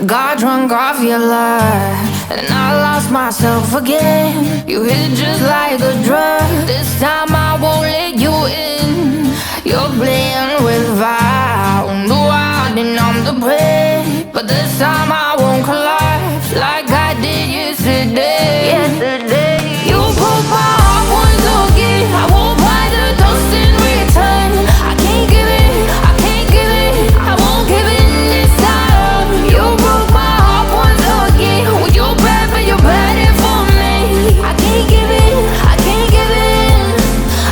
Got drunk off your life, and I lost myself again. You hit just like a drug. This time I won't let you in. You're playing with fire, on the wild and I'm the prey. But this time I won't collapse like I did yesterday. You broke my heart once again. I won't buy the dust in return. I can't give it, I can't give it, I won't give it this time. You broke my heart once again. Well, you're bad, but you're bad it for me. I can't give it, I can't give it.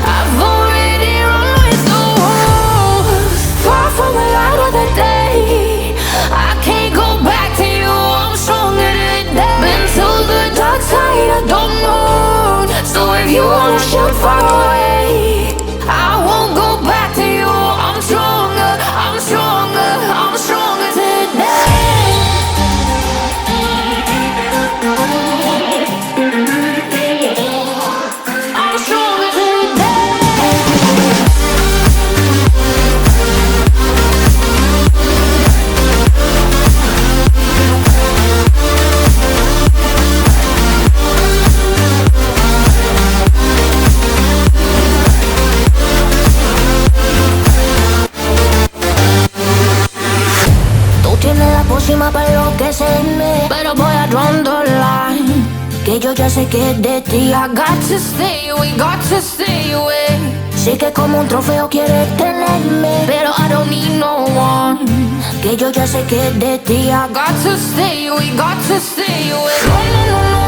I've already run with the wolves. Far from the light of the day, I can't go back to you. I'm stronger today. Been to the dark side, I don't know. So if you wanna shoot far away, I won't go back to you. I'm stronger, I'm stronger, I'm stronger today. I'm stronger today. Tú tienes la pócima para enloquecerme, pero voy a draw the line, que yo ya sé que es de ti. I got to stay away, got to stay away. Sé que como un trofeo quieres tenerme, pero I don't need no one, que yo ya sé que es de ti. I got to stay away, got to stay away. No, no, no, no.